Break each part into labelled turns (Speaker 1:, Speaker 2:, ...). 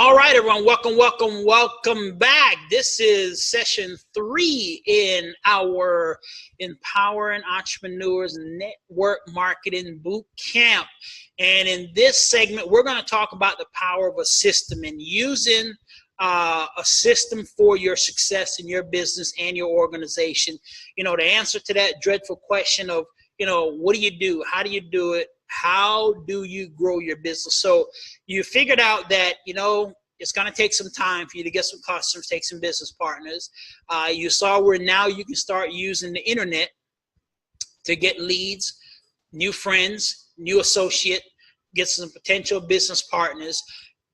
Speaker 1: All right, everyone, welcome back. This is session 3 in our Empowering Entrepreneurs Network Marketing Boot Camp. And in this segment, we're going to talk about the power of a system and using a system for your success in your business and your organization. You know, the answer to that dreadful question of, what do you do? How do you do it? How do you grow your business? So you figured out that, it's going to take some time for you to get some customers, take some business partners. You saw where now you can start using the internet to get leads, new friends, new associate, get some potential business partners.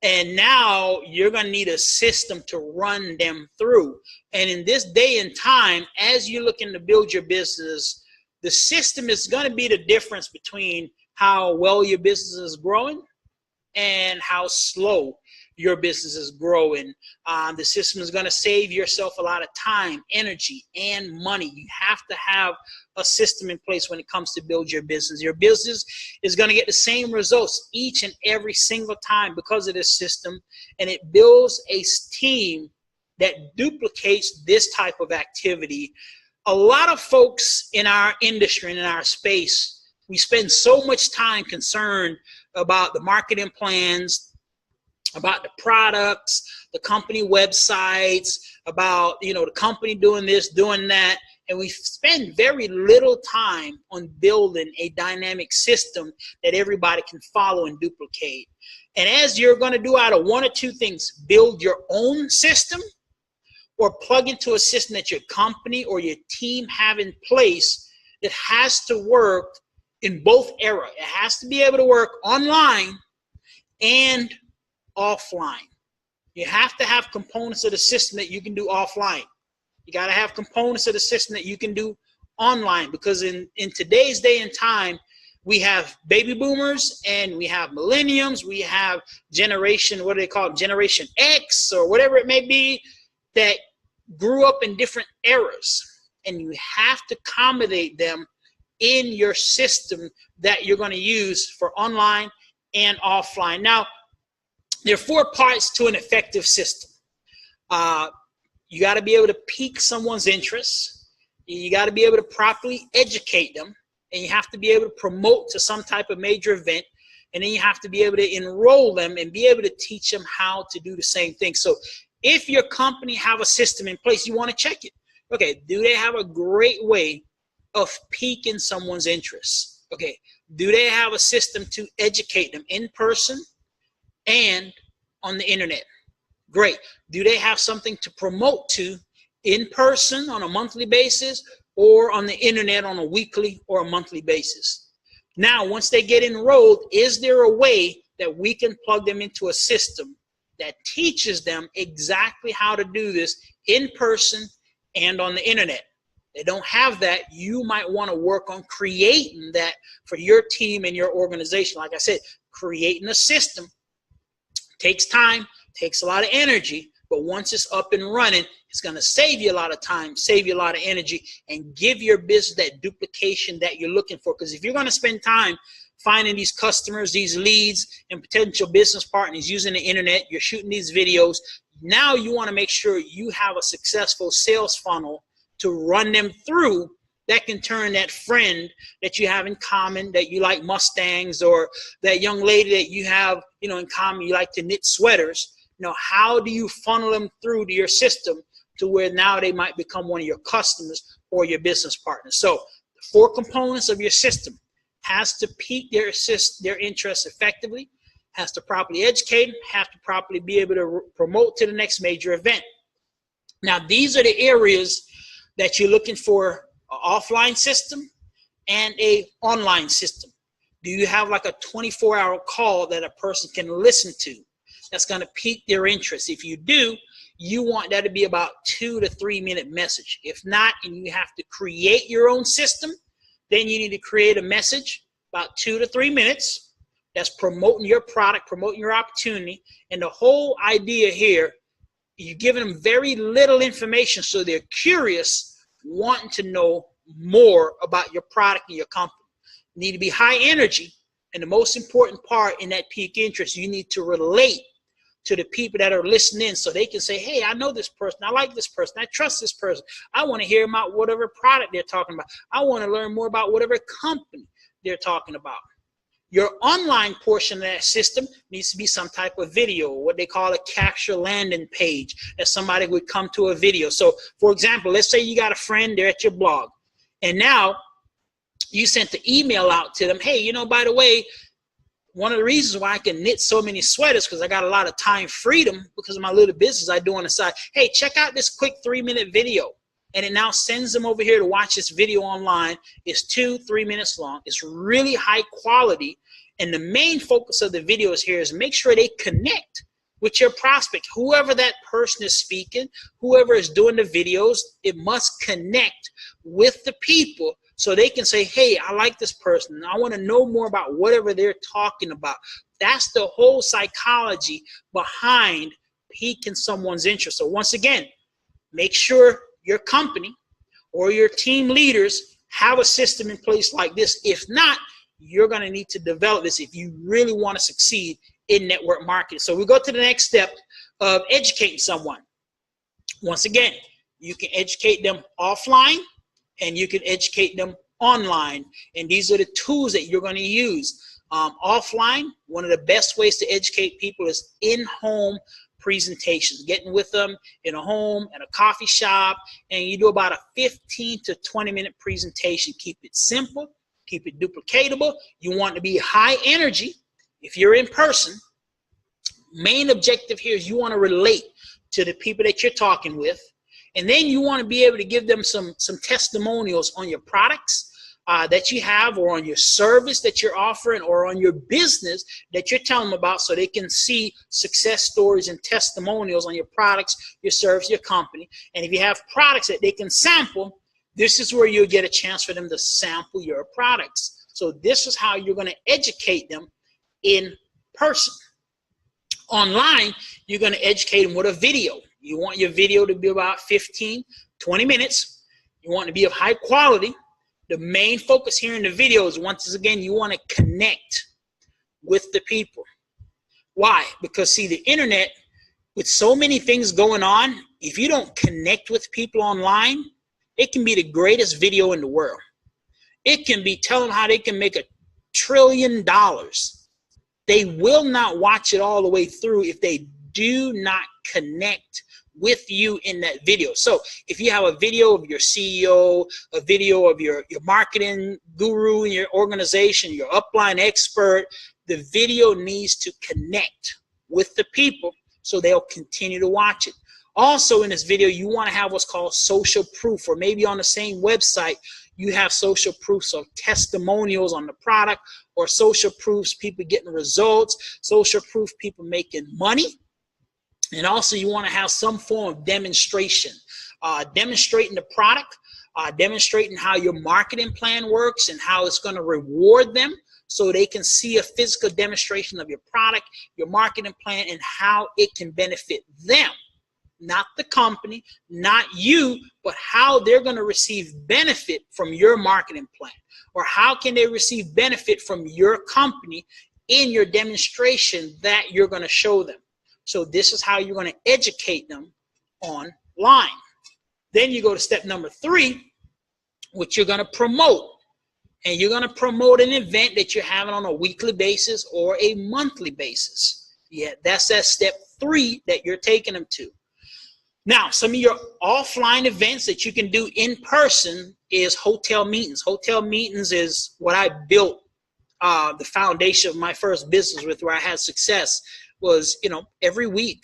Speaker 1: And now you're going to need a system to run them through. And in this day and time, as you're looking to build your business, the system is going to be the difference between how well your business is growing and how slow your business is growing. The system is going to save yourself a lot of time, energy, and money. You have to have a system in place when it comes to build your business. Your business is going to get the same results each and every single time because of this system, and it builds a team that duplicates this type of activity. A lot of folks in our industry and in our space, we spend so much time concerned about the marketing plans, about the products, the company websites, about, the company doing this, doing that. And we spend very little time on building a dynamic system that everybody can follow and duplicate. And as you're going to do out of one or two things, build your own system or plug into a system that your company or your team have in place that has to work in both eras. It has to be able to work online and offline. You have to have components of the system that you can do offline. You got to have components of the system that you can do online, because in today's day and time, we have baby boomers and we have millenniums. We have generation, what do they call it? Generation X or whatever it may be, that grew up in different eras. And you have to accommodate them in your system that you're going to use for online and offline. Now, there are 4 parts to an effective system. You got to be able to pique someone's interest. You got to be able to properly educate them. And you have to be able to promote to some type of major event. And then you have to be able to enroll them and be able to teach them how to do the same thing. So if your company have a system in place, you want to check it. Okay, do they have a great way of piquing someone's interest? Okay, do they have a system to educate them in person and on the internet? Great. Do they have something to promote to in person on a monthly basis or on the internet on a weekly or a monthly basis? Now, once they get enrolled, is there a way that we can plug them into a system that teaches them exactly how to do this in person and on the internet? They don't have that. You might want to work on creating that for your team and your organization. Like I said, creating a system takes time, takes a lot of energy, but once it's up and running, it's going to save you a lot of time, save you a lot of energy, and give your business that duplication that you're looking for. Because if you're going to spend time finding these customers, these leads, and potential business partners using the internet, you're shooting these videos, now you want to make sure you have a successful sales funnel to run them through that can turn that friend that you have in common, that you like Mustangs, or that young lady that you have, in common, you like to knit sweaters. How do you funnel them through to your system to where now they might become one of your customers or your business partners? So the 4 components of your system has to pique their interest effectively, has to properly educate them, have to properly be able to promote to the next major event. Now, these are the areas that you're looking for: an offline system and an online system. Do you have like a 24-hour call that a person can listen to that's going to pique their interest? If you do, you want that to be about 2 to 3 minute message. If not, and you have to create your own system, then you need to create a message about 2 to 3 minutes that's promoting your product, promoting your opportunity. And the whole idea here, you're giving them very little information, so they're curious, wanting to know more about your product and your company. You need to be high energy, and the most important part in that peak interest, you need to relate to the people that are listening so they can say, hey, I know this person. I like this person. I trust this person. I want to hear about whatever product they're talking about. I want to learn more about whatever company they're talking about. Your online portion of that system needs to be some type of video, what they call a capture landing page, that somebody would come to a video. So, for example, let's say you got a friend, they're at your blog, and now you sent the email out to them, hey, you know, by the way, one of the reasons why I can knit so many sweaters because I got a lot of time freedom because of my little business I do on the side. Hey, check out this quick 3-minute video. And it now sends them over here to watch this video online. It's 2-3 minutes long. It's really high quality. And the main focus of the videos here is make sure they connect with your prospect. Whoever that person is speaking, whoever is doing the videos, it must connect with the people so they can say, hey, I like this person. I want to know more about whatever they're talking about. That's the whole psychology behind piquing someone's interest. So once again, make sure your company or your team leaders have a system in place like this. If not, you're going to need to develop this if you really want to succeed in network marketing. So we go to the next step of educating someone. Once again, you can educate them offline and you can educate them online. And these are the tools that you're going to use. Offline, one of the best ways to educate people is in-home presentations, getting with them in a home, at a coffee shop, and you do about a 15 to 20-minute presentation. Keep it simple, keep it duplicatable. You want to be high energy. If you're in person, main objective here is you want to relate to the people that you're talking with, and then you want to be able to give them some testimonials on your products that you have, or on your service that you're offering, or on your business that you're telling them about, so they can see success stories and testimonials on your products, your service, your company. And if you have products that they can sample, this is where you'll get a chance for them to sample your products. So this is how you're going to educate them in person. Online, you're going to educate them with a video. You want your video to be about 15, 20 minutes. You want it to be of high quality. The main focus here in the video is, once again, you want to connect with the people. Why? Because, see, the internet, with so many things going on, if you don't connect with people online, it can be the greatest video in the world. It can be telling how they can make $1 trillion. They will not watch it all the way through if they do not connect with you in that video. So if you have a video of your CEO, a video of your marketing guru in your organization, your upline expert, the video needs to connect with the people so they'll continue to watch it. Also in this video, you want to have what's called social proof, or maybe on the same website, you have social proofs of testimonials on the product, or social proofs people getting results, social proof people making money. And also you want to have some form of demonstration, demonstrating the product, demonstrating how your marketing plan works and how it's going to reward them, so they can see a physical demonstration of your product, your marketing plan, and how it can benefit them. Not the company, not you, but how they're going to receive benefit from your marketing plan, or how can they receive benefit from your company in your demonstration that you're going to show them. So this is how you're going to educate them online. Then you go to step number 3, which you're going to promote. And you're going to promote an event that you're having on a weekly basis or a monthly basis. Yeah, that's that step 3 that you're taking them to. Now, some of your offline events that you can do in person is hotel meetings. Hotel meetings is what I built the foundation of my first business with, where I had success. Was, you know, every week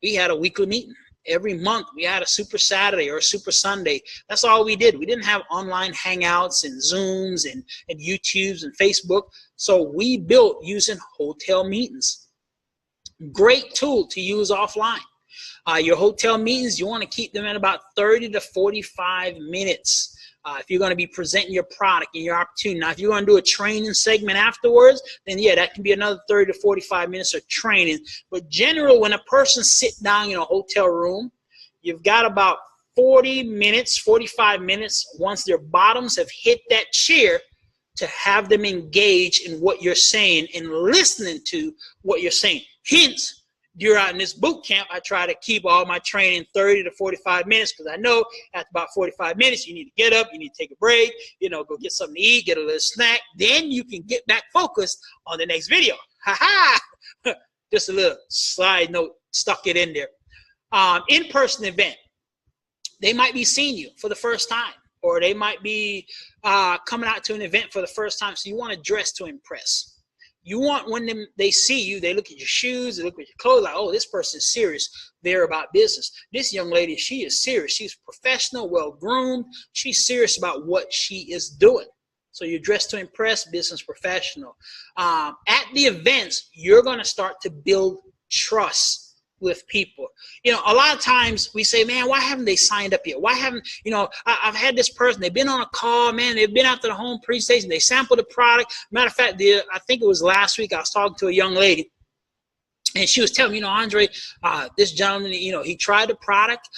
Speaker 1: we had a weekly meeting. Every month we had a Super Saturday or a Super Sunday. That's all we did. We didn't have online hangouts and Zooms and YouTubes and Facebook. So we built using hotel meetings. Great tool to use offline. Your hotel meetings, you want to keep them at about 30 to 45 minutes. If you're going to be presenting your product and your opportunity. Now, if you're going to do a training segment afterwards, then yeah, that can be another 30 to 45 minutes of training. But generally, when a person sits down in a hotel room, you've got about 40 minutes, 45 minutes, once their bottoms have hit that chair, to have them engage in what you're saying and listening to what you're saying. Hence, During this boot camp, I try to keep all my training 30 to 45 minutes because I know after about 45 minutes, you need to get up, you need to take a break, go get something to eat, get a little snack. Then you can get back focused on the next video. Ha-ha! Just a little side note, stuck it in there. In-person event. They might be seeing you for the first time, or they might be coming out to an event for the first time, so you want to dress to impress. You want when they see you, they look at your shoes, they look at your clothes, like, oh, this person's serious. They're about business. This young lady, she is serious. She's professional, well-groomed. She's serious about what she is doing. So you dress to impress, business professional. At the events, you're going to start to build trust with people. A lot of times we say, man, why haven't they signed up yet? Why haven't, I've had this person, they've been on a call, man, they've been out to the home presentation, they sampled the product. Matter of fact, I think it was last week, I was talking to a young lady, and she was telling me, Andre, this gentleman, he tried the product.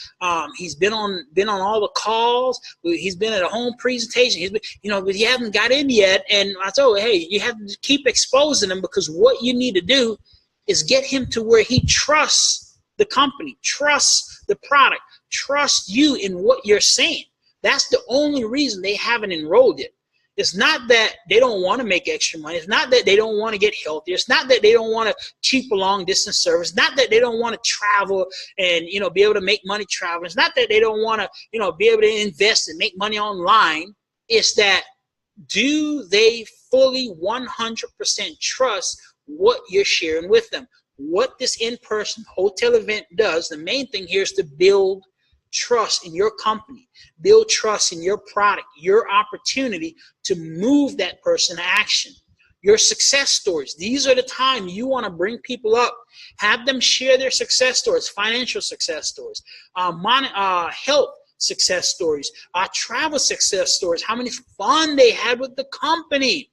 Speaker 1: He's been on all the calls. He's been at a home presentation. He's been, but he hasn't got in yet. And I told her, hey, you have to keep exposing him, because what you need to do is get him to where he trusts the company, trusts the product, trusts you in what you're saying. That's the only reason they haven't enrolled yet. It's not that they don't want to make extra money. It's not that they don't want to get healthier. It's not that they don't want to cheap a long distance service. It's not that they don't want to travel and, be able to make money traveling. It's not that they don't want to, be able to invest and make money online. It's that, do they fully 100% trust what you're sharing with them? What this in-person hotel event does, the main thing here is to build trust in your company, build trust in your product, your opportunity to move that person to action. Your success stories, these are the time you want to bring people up, have them share their success stories, financial success stories, health success stories, travel success stories, how many fun they had with the company.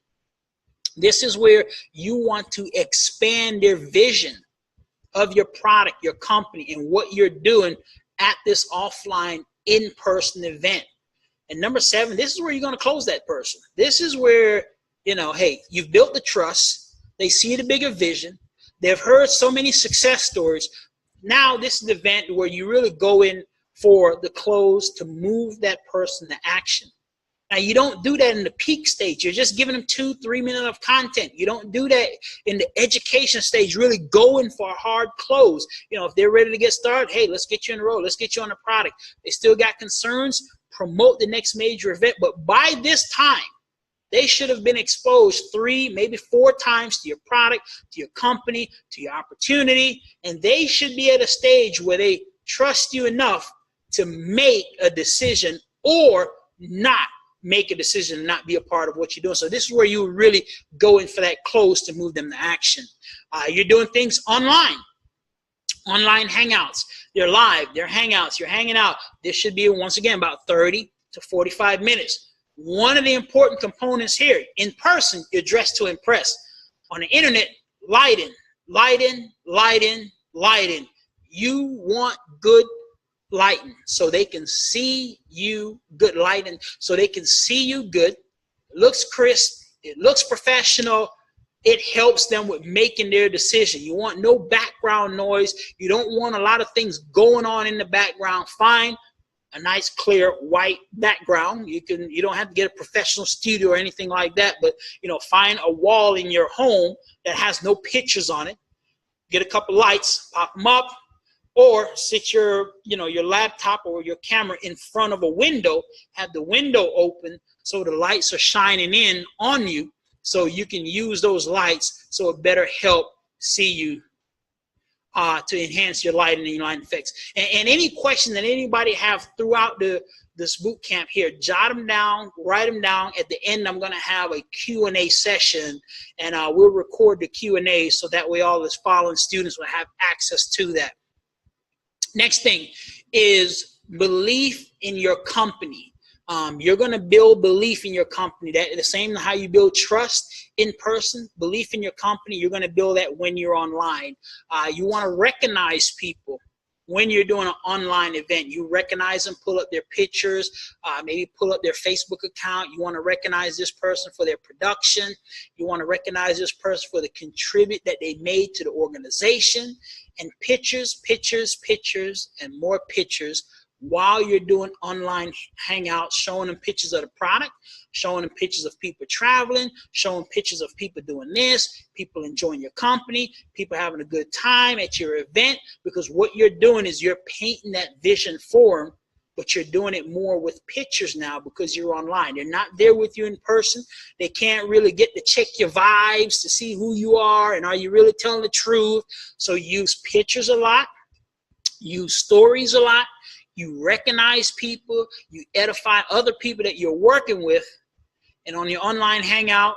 Speaker 1: This is where you want to expand their vision of your product, your company, and what you're doing at this offline in-person event. And number 7, this is where you're going to close that person. This is where, hey, you've built the trust. They see the bigger vision. They've heard so many success stories. Now this is the event where you really go in for the close to move that person to action. Now, you don't do that in the peak stage. You're just giving them 2-3 minutes of content. You don't do that in the education stage, really going for a hard close. If they're ready to get started, hey, let's get you in the road. Let's get you on the product. They still got concerns, promote the next major event. But by this time, they should have been exposed 3, maybe 4 times to your product, to your company, to your opportunity. And they should be at a stage where they trust you enough to make a decision or not make a decision and not be a part of what you're doing. So this is where you really go in for that close to move them to action. You're doing things online hangouts. They're live, they're hangouts, you're hanging out. This should be, once again, about 30 to 45 minutes. One of the important components here, in person, you're dressed to impress. On the internet, lighting. You want good lighting so they can see you, good lighting so they can see you good. It looks crisp, it looks professional, it helps them with making their decision. You want no background noise. You don't want a lot of things going on in the background. Find a nice clear white background. You don't have to get a professional studio or anything like that, but find a wall in your home that has no pictures on it. Get a couple lights, pop them up. Or sit your laptop or your camera in front of a window, have the window open so the lights are shining in on you, so you can use those lights so it better help see you to enhance your lighting and your lighting effects. And any question that anybody have throughout this boot camp here, jot them down, write them down. At the end, I'm going to have a Q&A session, and we'll record the Q&A so that way all the following students will have access to that. Next thing is belief in your company. You're going to build belief in your company. That the same how you build trust in person, belief in your company, you're going to build that when you're online. You want to recognize people when you're doing an online event. You recognize them, pull up their pictures, maybe pull up their Facebook account. You want to recognize this person for their production. You want to recognize this person for the contribute that they made to the organization. and pictures, pictures, pictures, and more pictures while you're doing online hangouts, showing them pictures of the product, showing them pictures of people traveling, showing pictures of people doing this, people enjoying your company, people having a good time at your event, because what you're doing is you're painting that vision for them, but you're doing it more with pictures now because you're online. They're not there with you in person. They can't really get to check your vibes to see who you are and are you really telling the truth. So use pictures a lot, use stories a lot. You recognize people, you edify other people that you're working with, and on your online hangout,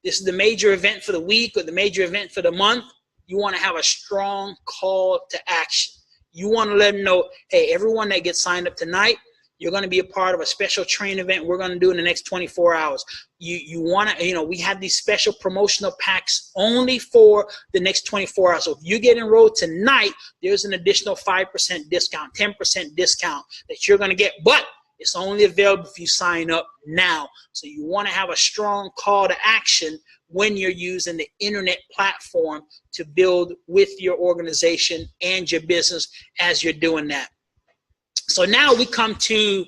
Speaker 1: this is the major event for the week or the major event for the month, you want to have a strong call to action. You want to let them know, hey, everyone that gets signed up tonight, you're going to be a part of a special training event we're going to do in the next 24 hours. You want to, we have these special promotional packs only for the next 24 hours. So if you get enrolled tonight, there's an additional 5% discount, 10% discount that you're going to get. But it's only available if you sign up now. So you want to have a strong call to action when you're using the internet platform to build with your organization and your business as you're doing that. So now we come to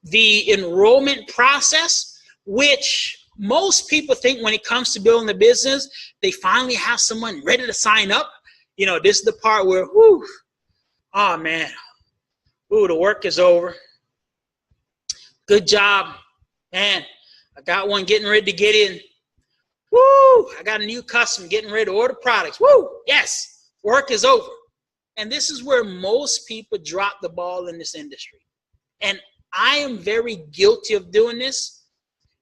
Speaker 1: the enrollment process, which most people think when it comes to building a business, they finally have someone ready to sign up. This is the part where, whoo, oh man, ooh, the work is over. Good job, man. I got one getting ready to get in. Woo, I got a new customer getting ready to order products. Woo, yes, work is over. And this is where most people drop the ball in this industry. And I am very guilty of doing this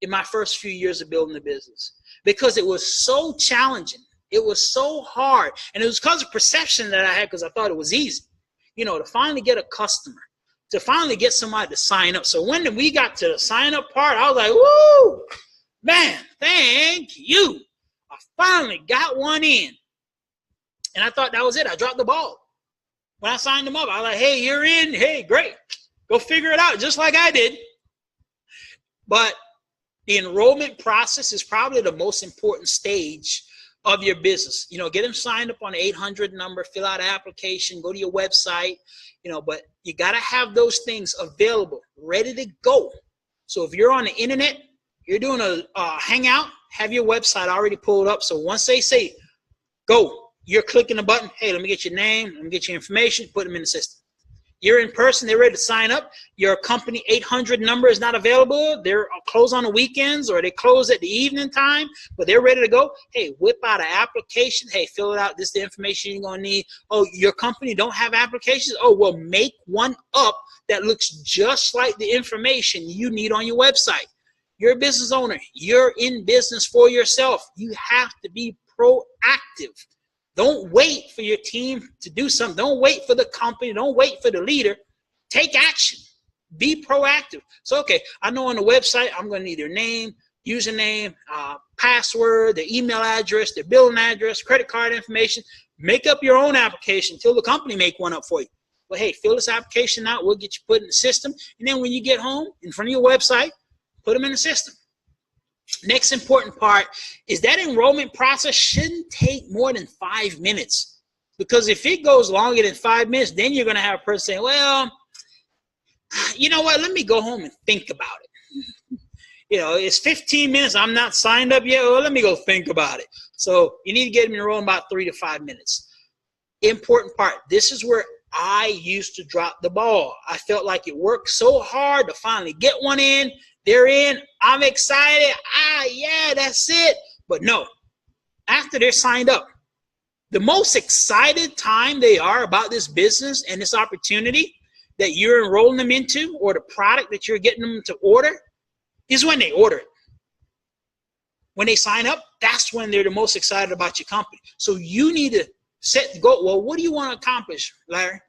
Speaker 1: in my first few years of building the business because it was so challenging. It was so hard. And it was because of perception that I had because I thought it was easy, to finally get a customer, to finally get somebody to sign up. So when we got to the sign up part, I was like, woo, man, thank you. I finally got one in. And I thought that was it. I dropped the ball. When I signed them up, I was like, hey, you're in. Hey, great. Go figure it out just like I did. But the enrollment process is probably the most important stage of your business. Get them signed up on the 800 number, fill out an application, go to your website, but you got to have those things available, ready to go. So if you're on the internet, you're doing a hangout, have your website already pulled up. So once they say go, you're clicking the button. Hey, let me get your name. Let me get your information. Put them in the system. You're in person. They're ready to sign up. Your company 800 number is not available. They're closed on the weekends or they close at the evening time, but they're ready to go. Hey, whip out an application. Hey, fill it out. This is the information you're going to need. Oh, your company don't have applications? Oh, well, make one up that looks just like the information you need on your website. You're a business owner. You're in business for yourself. You have to be proactive. Don't wait for your team to do something. Don't wait for the company. Don't wait for the leader. Take action. Be proactive. So, okay, I know on the website, I'm going to need their name, username, password, their email address, their billing address, credit card information. Make up your own application until the company make one up for you. But, hey, fill this application out. We'll get you put in the system. And then when you get home, in front of your website, put them in the system. Next important part is that enrollment process shouldn't take more than 5 minutes. Because if it goes longer than 5 minutes, then you're going to have a person saying, well, you know what, let me go home and think about it. It's 15 minutes. I'm not signed up yet. Well, let me go think about it. So you need to get them enrolled in about 3 to 5 minutes. Important part, this is where I used to drop the ball. I felt like it worked so hard to finally get one in. They're in. I'm excited. Yeah, that's it. But no, after they're signed up, the most excited time they are about this business and this opportunity that you're enrolling them into or the product that you're getting them to order is when they order it. When they sign up, that's when they're the most excited about your company. So you need to set the goal. Well, what do you want to accomplish, Larry?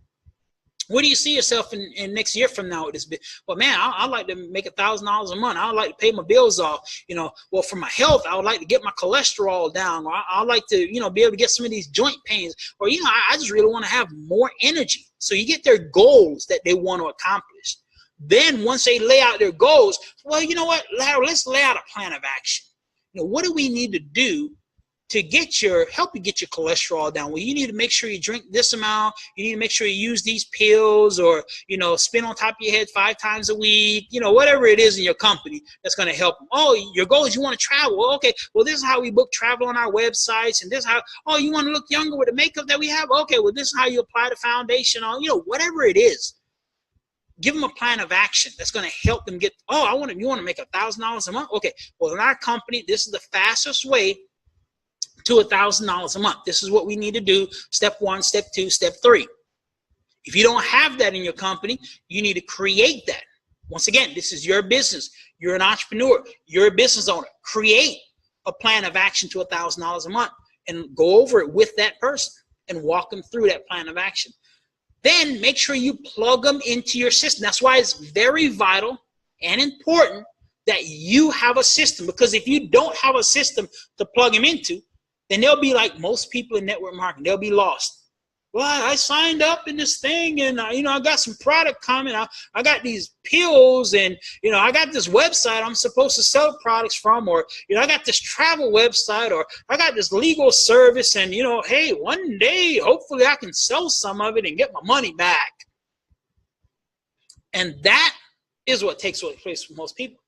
Speaker 1: What do you see yourself in next year from now with this? Well, man, I'd like to make $1,000 a month. I'd like to pay my bills off. Well, for my health, I would like to get my cholesterol down. Or I'd like to, be able to get some of these joint pains. Or, I just really want to have more energy. So you get their goals that they want to accomplish. Then once they lay out their goals, well, you know what, Larry, let's lay out a plan of action. What do we need to do to help you get your cholesterol down. Well, you need to make sure you drink this amount. You need to make sure you use these pills, or, spin on top of your head 5 times a week, whatever it is in your company that's going to help them. Oh, your goal is you want to travel. Well, okay, well, this is how we book travel on our websites, and this is how, oh, you want to look younger with the makeup that we have? Okay, well, this is how you apply the foundation on, whatever it is. Give them a plan of action that's going to help them get, you want to make $1,000 a month? Okay, well, in our company, this is the fastest way to $1,000 a month. This is what we need to do. Step 1, step 2, step 3. If you don't have that in your company, you need to create that. Once again, this is your business. You're an entrepreneur. You're a business owner. Create a plan of action to $1,000 a month and go over it with that person and walk them through that plan of action. Then make sure you plug them into your system. That's why it's very vital and important that you have a system, because if you don't have a system to plug them into, then they'll be like most people in network marketing. They'll be lost. Well, I signed up in this thing, and I got some product coming. I got these pills, and I got this website I'm supposed to sell products from, or I got this travel website, or I got this legal service, and hey, one day hopefully I can sell some of it and get my money back. And that is what takes place for most people.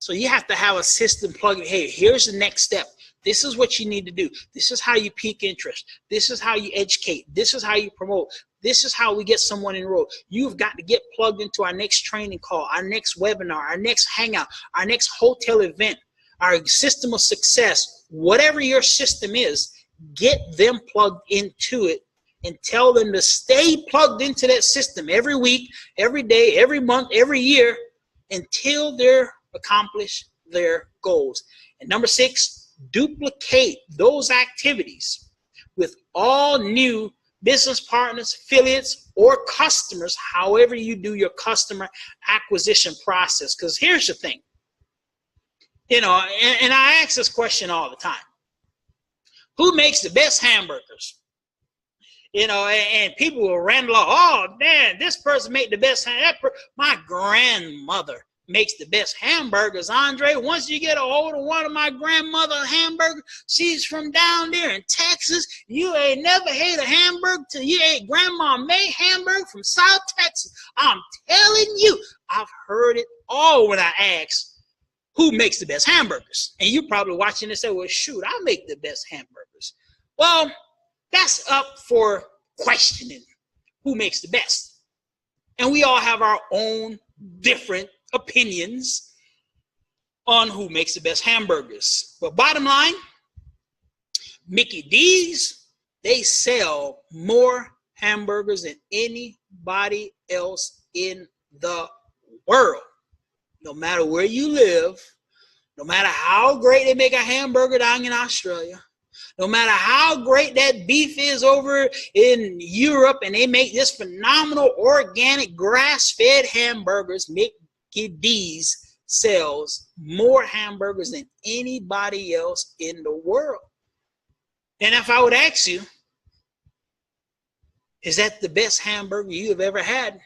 Speaker 1: So you have to have a system plugged. Hey, here's the next step. This is what you need to do. This is how you pique interest. This is how you educate. This is how you promote. This is how we get someone enrolled. You've got to get plugged into our next training call, our next webinar, our next hangout, our next hotel event, our system of success. Whatever your system is, get them plugged into it and tell them to stay plugged into that system every week, every day, every month, every year, until they're accomplish their goals. And number 6, duplicate those activities with all new business partners, affiliates, or customers, however you do your customer acquisition process. Because here's the thing, and I ask this question all the time. Who makes the best hamburgers? And people will ramble off, oh, man, this person made the best hamburger. My grandmother makes the best hamburgers, Andre. Once you get a hold of one of my grandmother's hamburgers, she's from down there in Texas. You ain't never had a hamburger till you ate Grandma May hamburger from South Texas. I'm telling you, I've heard it all when I ask who makes the best hamburgers. And you're probably watching this and say, well, shoot, I make the best hamburgers. Well, that's up for questioning who makes the best. And we all have our own different opinions on who makes the best hamburgers. But bottom line, Mickey D's, they sell more hamburgers than anybody else in the world. No matter where you live, no matter how great they make a hamburger down in Australia, no matter how great that beef is over in Europe, and they make this phenomenal organic grass-fed hamburgers, Mickey D's sells more hamburgers than anybody else in the world. And if I would ask you, is that the best hamburger you have ever had?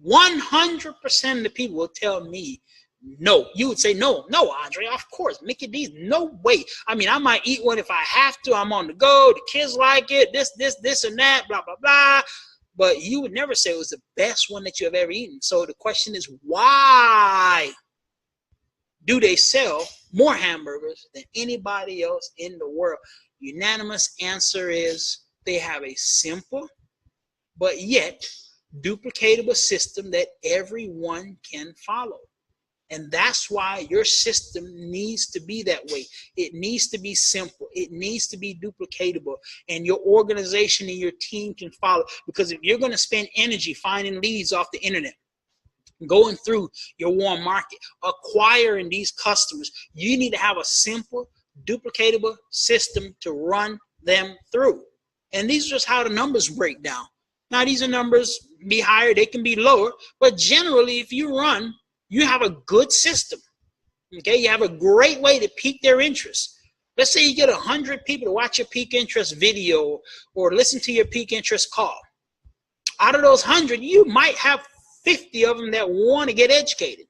Speaker 1: 100% of the people will tell me no. You would say, no, Andre, of course, Mickey D's, no way. I mean, I might eat one if I have to. I'm on the go. The kids like it, this, and that, blah, blah, blah. But you would never say it was the best one that you have ever eaten. So the question is, why do they sell more hamburgers than anybody else in the world? Unanimous answer is they have a simple but yet duplicatable system that everyone can follow. And that's why your system needs to be that way. It needs to be simple. It needs to be duplicatable. And your organization and your team can follow. Because if you're going to spend energy finding leads off the internet, going through your warm market, acquiring these customers, you need to have a simple, duplicatable system to run them through. And these are just how the numbers break down. Now, these are numbers be higher, they can be lower. But generally, if you have a good system, okay? You have a great way to pique their interest. Let's say you get 100 people to watch your peak interest video or listen to your peak interest call. Out of those 100, you might have 50 of them that want to get educated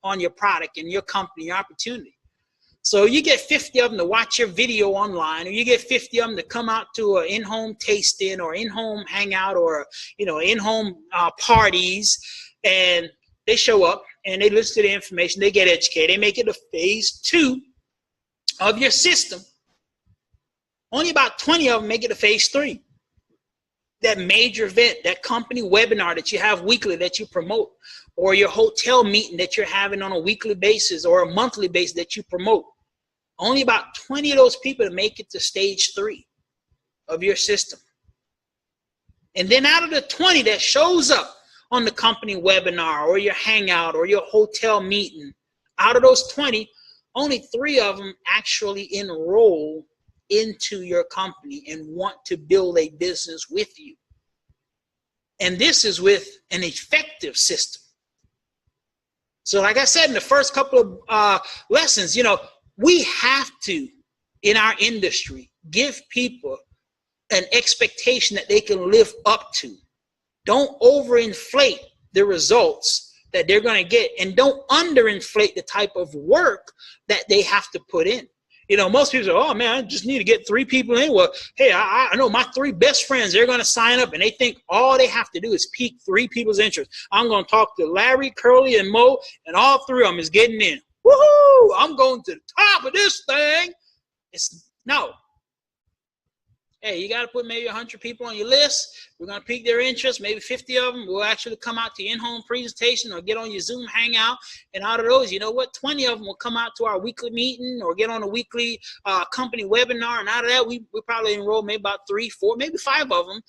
Speaker 1: on your product and your company, your opportunity. So you get 50 of them to watch your video online, or you get 50 of them to come out to an in-home tasting or in-home hangout or, in-home parties, and they show up and they listen to the information, they get educated, they make it a phase 2 of your system. Only about 20 of them make it to phase 3. That major event, that company webinar that you have weekly that you promote, or your hotel meeting that you're having on a weekly basis or a monthly basis that you promote. Only about 20 of those people make it to stage 3 of your system. And then out of the 20 that shows up on the company webinar or your hangout or your hotel meeting, out of those 20, only 3 of them actually enroll into your company and want to build a business with you. And this is with an effective system. So like I said in the first couple of lessons, we have to, in our industry, give people an expectation that they can live up to. Don't overinflate the results that they're going to get, and don't underinflate the type of work that they have to put in. Most people say, oh man, I just need to get 3 people in. Well, hey, I know my 3 best friends, they're going to sign up, and they think all they have to do is pique 3 people's interest. I'm going to talk to Larry, Curly, and Mo, and all 3 of them is getting in. Woohoo! I'm going to the top of this thing. No. Hey, you got to put maybe 100 people on your list. We're going to pique their interest. Maybe 50 of them will actually come out to your in-home presentation or get on your Zoom hangout. And out of those, 20 of them will come out to our weekly meeting or get on a weekly company webinar. And out of that, we probably enroll maybe about 3, 4, maybe 5 of them,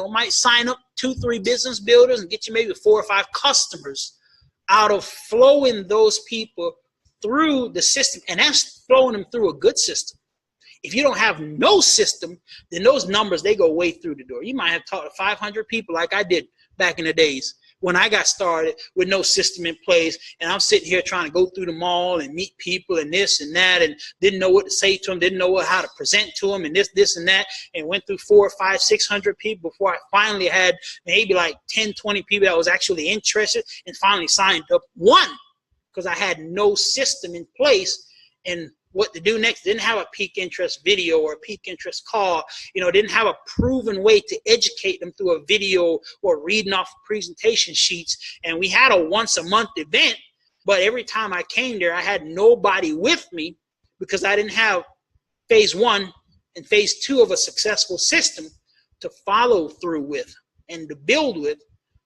Speaker 1: might sign up 2, 3 business builders and get you maybe 4 or 5 customers out of flowing those people through the system. And that's flowing them through a good system. If you don't have no system, then those numbers, they go way through the door. You might have talked to 500 people like I did back in the days when I got started with no system in place. And I'm sitting here trying to go through the mall and meet people and this and that, and didn't know what to say to them, didn't know how to present to them, and this and that, and went through 400, 500, 600 people before I finally had maybe like 10, 20 people that was actually interested and finally signed up. One, because I had no system in place and what to do next. Didn't have a peak interest video or a peak interest call, didn't have a proven way to educate them through a video or reading off presentation sheets. And we had a once a month event, but every time I came there, I had nobody with me because I didn't have phase 1 and phase 2 of a successful system to follow through with and to build with.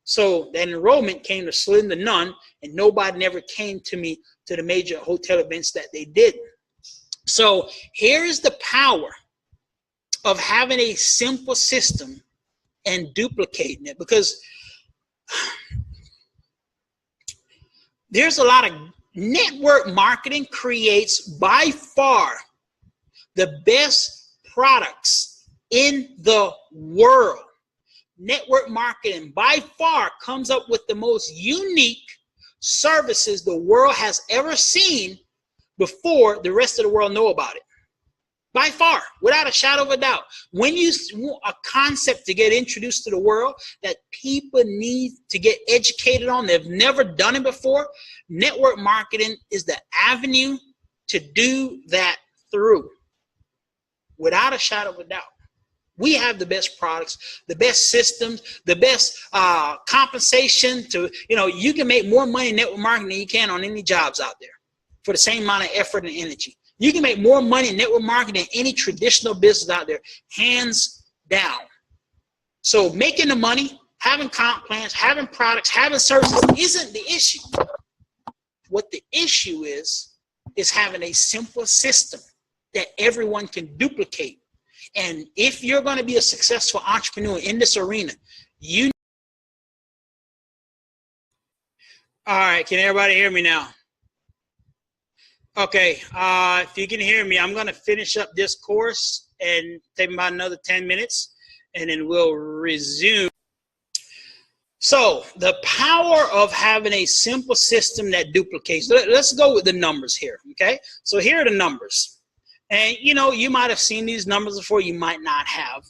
Speaker 1: So that enrollment came to slim to none, and nobody never came to me to the major hotel events that they did. So here's the power of having a simple system and duplicating it, because there's a lot of network marketing creates by far the best products in the world. Network marketing by far comes up with the most unique services the world has ever seen before the rest of the world know about it. By far, without a shadow of a doubt. When you want a concept to get introduced to the world that people need to get educated on, they've never done it before, network marketing is the avenue to do that through. Without a shadow of a doubt. We have the best products, the best systems, the best compensation to, you can make more money in network marketing than you can on any jobs out there for the same amount of effort and energy. You can make more money in network marketing than any traditional business out there, hands down. So making the money, having comp plans, having products, having services isn't the issue. What the issue is having a simple system that everyone can duplicate. And if you're going to be a successful entrepreneur in this arena, all right, can everybody hear me now? Okay, if you can hear me, I'm going to finish up this course and take about another 10 minutes, and then we'll resume. So the power of having a simple system that duplicates. Let's go with the numbers here, okay? So here are the numbers. And, you might have seen these numbers before, you might not have.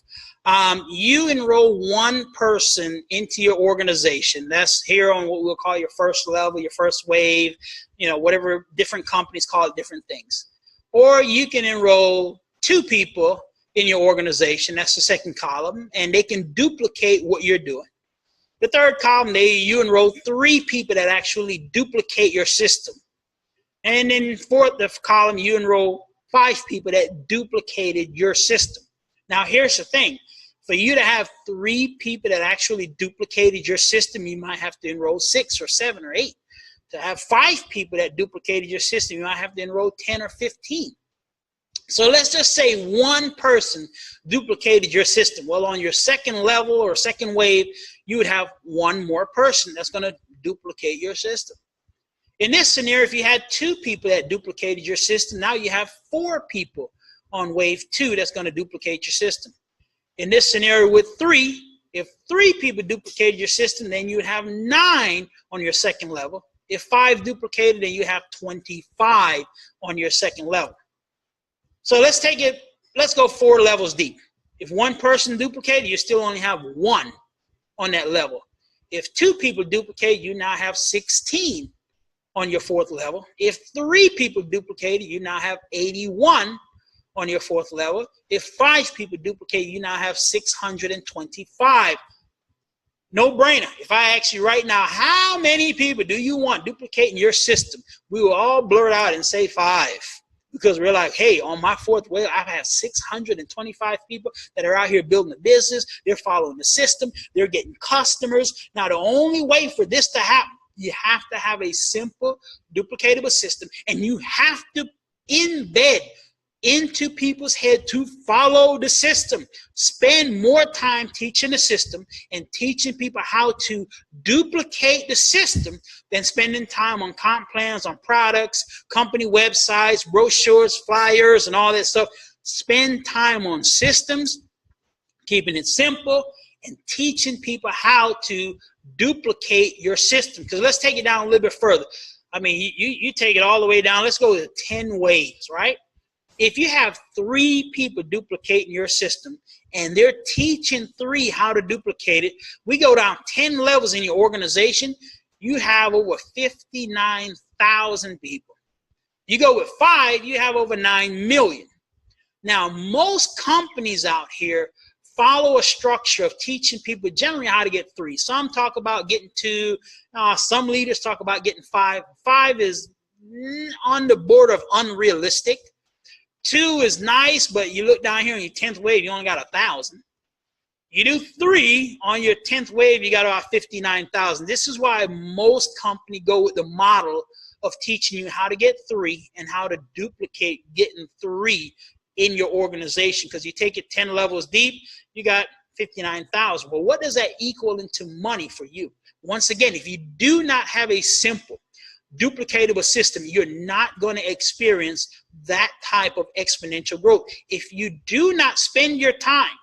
Speaker 1: You enroll one person into your organization. That's here on what we'll call your first level, your first wave, whatever different companies call it different things. or you can enroll 2 people in your organization. That's the second column, and they can duplicate what you're doing. The third column, you enroll 3 people that actually duplicate your system. And then the column, you enroll 5 people that duplicated your system. Now, here's the thing. For you to have 3 people that actually duplicated your system, you might have to enroll 6 or 7 or 8. To have 5 people that duplicated your system, you might have to enroll 10 or 15. So let's just say 1 person duplicated your system. Well, on your second level or second wave, you would have 1 more person that's going to duplicate your system. In this scenario, if you had 2 people that duplicated your system, now you have 4 people on wave 2 that's going to duplicate your system. In this scenario with 3, if 3 people duplicated your system, then you would have 9 on your second level. If 5 duplicated, then you have 25 on your second level. So let's go 4 levels deep. If 1 person duplicated, you still only have 1 on that level. If 2 people duplicate, you now have 16 on your 4th level. If 3 people duplicated, you now have 81 on your 4th level. If 5 people duplicate, you now have 625. No brainer. If I ask you right now, how many people do you want duplicating your system? We will all blur it out and say 5. Because we're like, hey, on my 4th wave, I've had 625 people that are out here building a business. They're following the system. They're getting customers. Now, the only way for this to happen, you have to have a simple, duplicatable system, and you have to embed into people's head to follow the system. Spend more time teaching the system and teaching people how to duplicate the system than spending time on comp plans, on products, company websites, brochures, flyers, and all that stuff. Spend time on systems, keeping it simple, and teaching people how to duplicate your system. Because let's take it down a little bit further. I mean, you take it all the way down. Let's go to 10 waves, right? If you have 3 people duplicating your system and they're teaching 3 how to duplicate it, we go down 10 levels in your organization, you have over 59,000 people. You go with 5, you have over 9 million. Now, most companies out here follow a structure of teaching people generally how to get 3. Some talk about getting 2. Some leaders talk about getting 5. 5 is on the border of unrealistic. 2 is nice, but you look down here on your 10th wave, you only got 1,000. You do 3 on your 10th wave, you got about 59,000. This is why most companies go with the model of teaching you how to get 3 and how to duplicate getting 3 in your organization. Because you take it 10 levels deep, you got 59,000. Well, what does that equal into money for you? Once again, if you do not have a simple, duplicatable system, you're not going to experience that type of exponential growth. If you do not spend your time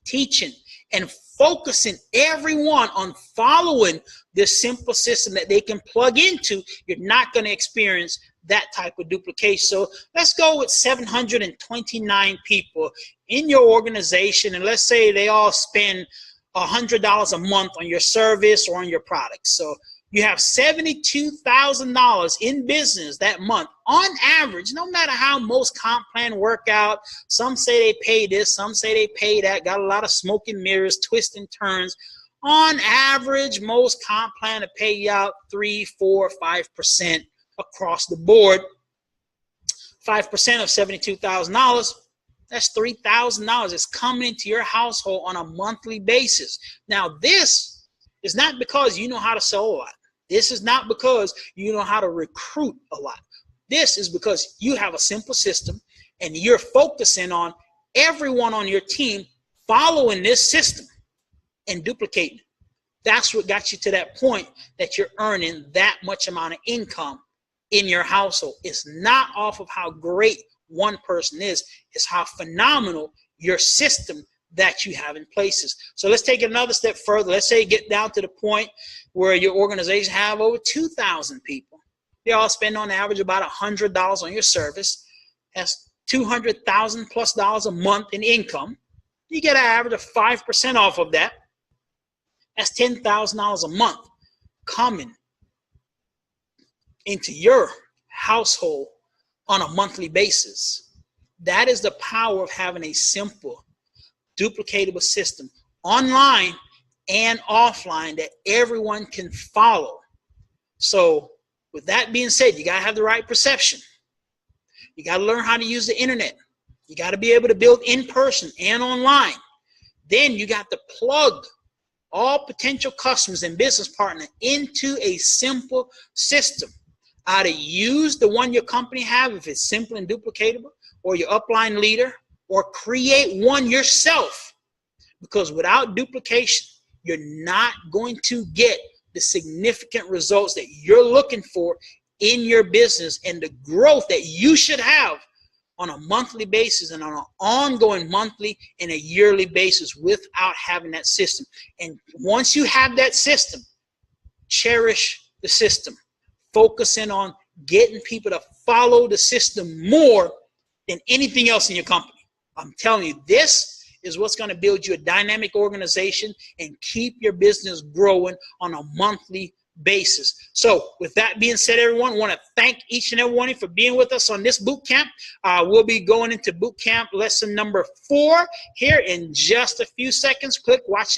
Speaker 1: teaching and focusing everyone on following this simple system that they can plug into, you're not going to experience that type of duplication. So let's go with 729 people in your organization, and let's say they all spend $100 a month on your service or on your products. So you have $72,000 in business that month on average, no matter how most comp plan work out. Some say they pay this, some say they pay that, got a lot of smoke and mirrors, twists and turns. On average, most comp plan to pay you out 3, 4, 5% across the board. 5% of $72,000, that's $3,000 that's coming into your household on a monthly basis. Now, this is not because you know how to sell a lot. This is not because you know how to recruit a lot. This is because you have a simple system and you're focusing on everyone on your team following this system and duplicating it. That's what got you to that point that you're earning that much amount of income in your household. It's not off of how great one person is. It's how phenomenal your system that you have in places. So let's take it another step further. Let's say you get down to the point where your organization have over 2,000 people. They all spend on average about $100 on your service. That's $200,000 plus a month in income. You get an average of 5% off of that. That's $10,000 a month coming into your household on a monthly basis. That is the power of having a simple, duplicatable system online and offline that everyone can follow. So with that being said, you got to have the right perception. You got to learn how to use the internet. You got to be able to build in person and online. Then you got to plug all potential customers and business partners into a simple system. Either use the one your company have if it's simple and duplicatable, or your upline leader, or create one yourself. Because without duplication, you're not going to get the significant results that you're looking for in your business and the growth that you should have on a monthly basis and on an ongoing monthly and a yearly basis without having that system. And once you have that system, cherish the system. Focus in on getting people to follow the system more than anything else in your company. I'm telling you, this is what's going to build you a dynamic organization and keep your business growing on a monthly basis. So with that being said, everyone, I want to thank each and every one of you for being with us on this boot camp. We'll be going into boot camp lesson number 4 here in just a few seconds. Click watch.